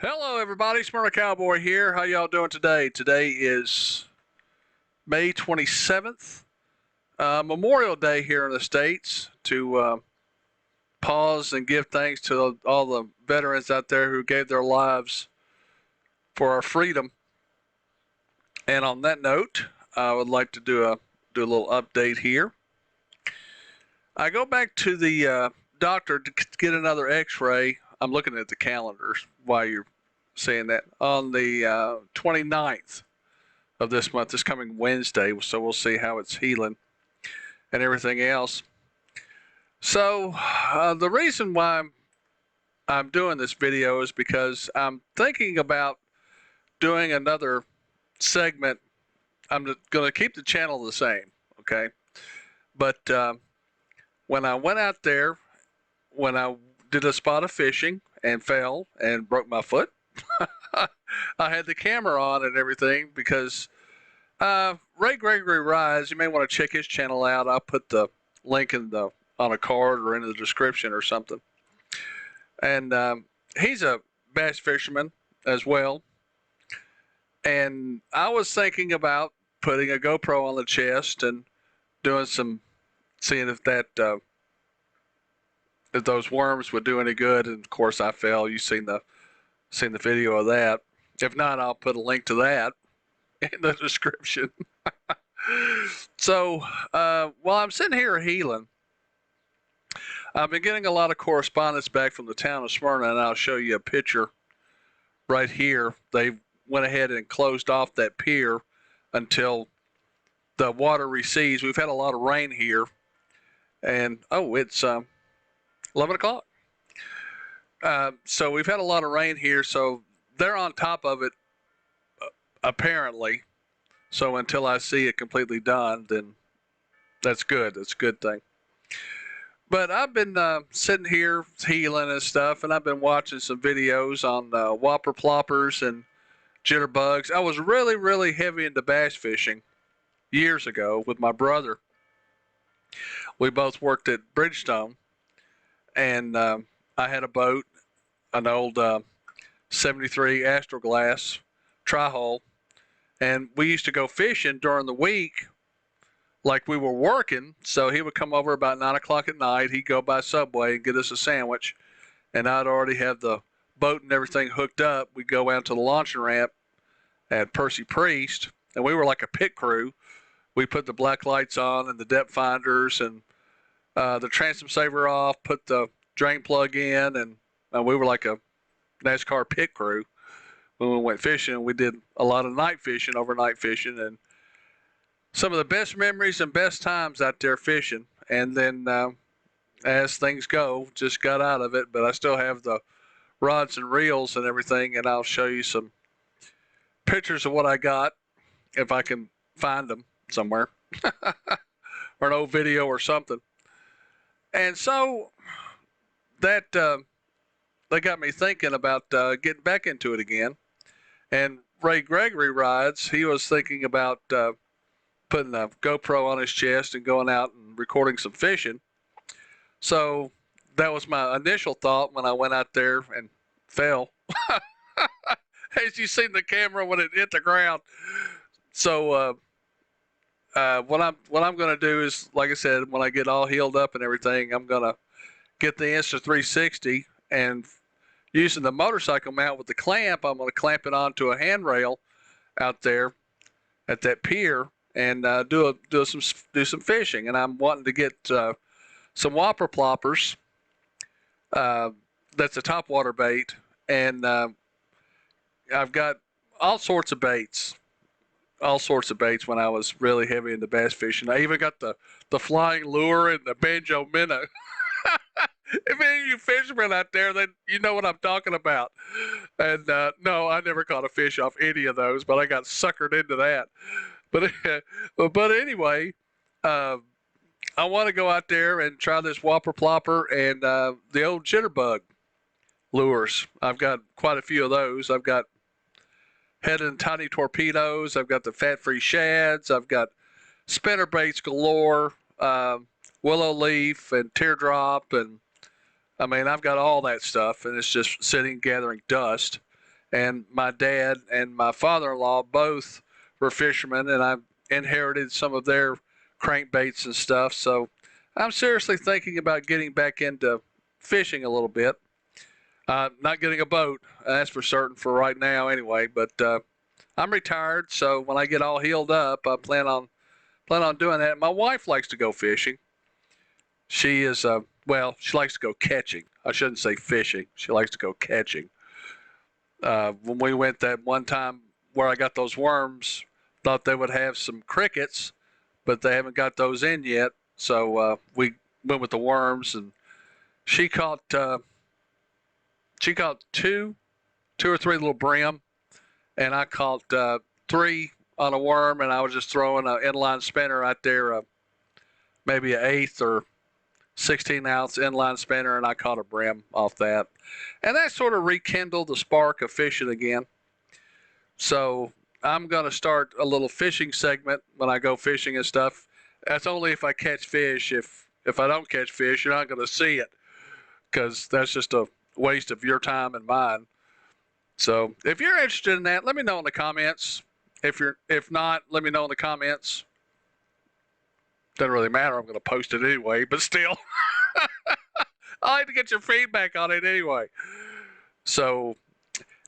Hello, everybody. Smyrna Cowboy here. How y'all doing today? Today is May 27th, Memorial Day here in the States. To pause and give thanks to all the veterans out there who gave their lives for our freedom. And on that note, I would like to do a little update here. I go back to the doctor to get another X-ray. I'm looking at the calendars while you're saying that on the 29th of this month, this coming Wednesday. So we'll see how it's healing and everything else. So the reason why I'm doing this video is because I'm thinking about doing another segment. I'm going to keep the channel the same, okay? But when I went out there, when I did a spot of fishing and fell and broke my foot, I had the camera on and everything because Gregory Rides, you may want to check his channel out. I'll put the link on a card or in the description or something. And he's a bass fisherman as well. And I was thinking about putting a GoPro on the chest and doing seeing if if those worms would do any good. And of course I fell. You've seen the video of that. If not, I'll put a link to that in the description. So while I'm sitting here healing, I've been getting a lot of correspondence back from the town of Smyrna, and I'll show you a picture right here. They went ahead and closed off that pier until the water recedes. We've had a lot of rain here, and it's 11 o'clock. So we've had a lot of rain here, so they're on top of it apparently. So until I see it completely done, then that's good. That's a good thing. But I've been sitting here healing and stuff, and I've been watching some videos on whopper ploppers and jitterbugs. I was really, really heavy into bass fishing years ago with my brother. We both worked at Bridgestone, and I had a boat, an old 73 Astroglass tri-hull, and we used to go fishing during the week like we were working. So he would come over about 9 o'clock at night. He'd go by Subway and get us a sandwich, and I'd already have the boat and everything hooked up. We'd go out to the launching ramp at Percy Priest, and we were like a pit crew. We put the black lights on and the depth finders and the transom saver off, put the drain plug in, and we were like a NASCAR pit crew when we went fishing. We did a lot of night fishing, overnight fishing, and some of the best memories and best times out there fishing. And then as things go, just got out of it, but I still have the rods and reels and everything, and I'll show you some pictures of what I got if I can find them somewhere or an old video or something. And so that got me thinking about getting back into it again. And Gregory Rides, he was thinking about putting a GoPro on his chest and going out and recording some fishing. So that was my initial thought when I went out there and fell. As you seen the camera when it hit the ground. So what I'm going to do is, like I said, when I get all healed up and everything, I'm going to get the Insta360, and using the motorcycle mount with the clamp, I'm going to clamp it onto a handrail out there at that pier and do some fishing. And I'm wanting to get some whopper ploppers. That's a topwater bait, and I've got all sorts of baits when I was really heavy into bass fishing. I even got the flying lure and the banjo minnow. If any of you fishermen out there, then you know what I'm talking about. And no, I never caught a fish off any of those, but I got suckered into that. But anyway, I want to go out there and try this whopper plopper and the old jitterbug lures. I've got quite a few of those. I've got head and tiny torpedoes. I've got the fat-free shads. I've got spinner baits galore, willow leaf and teardrop, and I mean, I've got all that stuff, and it's just sitting gathering dust. and my dad and my father-in-law both were fishermen, and I inherited some of their crankbaits and stuff. So I'm seriously thinking about getting back into fishing a little bit. Not getting a boat, that's for certain for right now anyway. But I'm retired, so when I get all healed up, I plan on doing that. My wife likes to go fishing. She is well, she likes to go catching. I shouldn't say fishing. She likes to go catching. When we went that one time where I got those worms, thought they would have some crickets, but they haven't got those in yet. So we went with the worms, and she caught she caught two or three little brim, and I caught three on a worm, and I was just throwing an inline spinner out there, maybe an eighth or 16-ounce inline spinner, and I caught a brim off that. And that sort of rekindled the spark of fishing again. So I'm going to start a little fishing segment when I go fishing and stuff. That's only if I catch fish. If I don't catch fish, you're not going to see it, because that's just a waste of your time and mine. So if you're interested in that, let me know in the comments. If not, let me know in the comments. Doesn't really matter. I'm going to post it anyway, but still, I like to get your feedback on it anyway. So,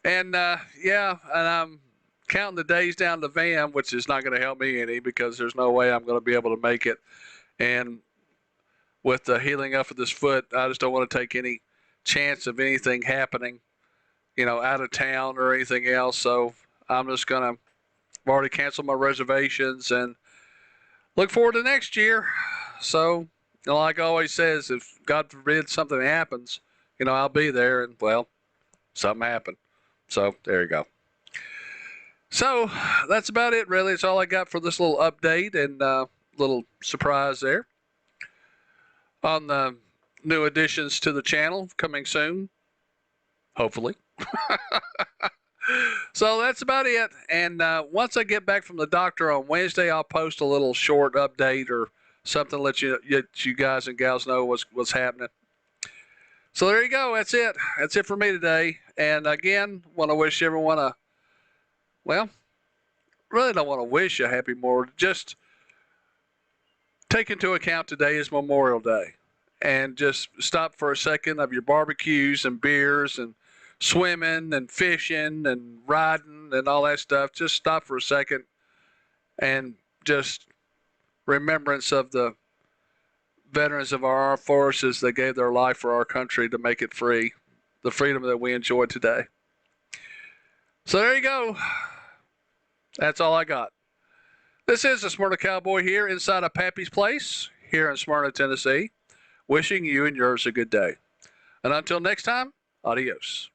and yeah, and I'm counting the days down the van, which is not going to help me any, because there's no way I'm going to be able to make it. And with the healing up of this foot, I just don't want to take any chance of anything happening, out of town or anything else. So I'm just gonna. I've already canceled my reservations and look forward to next year. So, like I always says, if God forbid something happens, I'll be there. And well, something happened. So there you go. So that's about it, really. It's all I got for this little update and little surprise there on the new additions to the channel coming soon, hopefully. So that's about it. And once I get back from the doctor on Wednesday, I'll post a little short update or something to let you guys and gals know what's happening. So there you go. That's it. That's it for me today. And again, want to wish everyone really don't want to wish a happy Memorial. Just take into account today is Memorial Day. And just stop for a second of your barbecues and beers and swimming and fishing and riding and all that stuff. Just stop for a second and just remembrance of the veterans of our armed forces that gave their life for our country to make it free, the freedom that we enjoy today. So there you go. That's all I got. This is the Smyrna Cowboy here inside of Pappy's Place here in Smyrna, Tennessee, wishing you and yours a good day. And until next time, adios.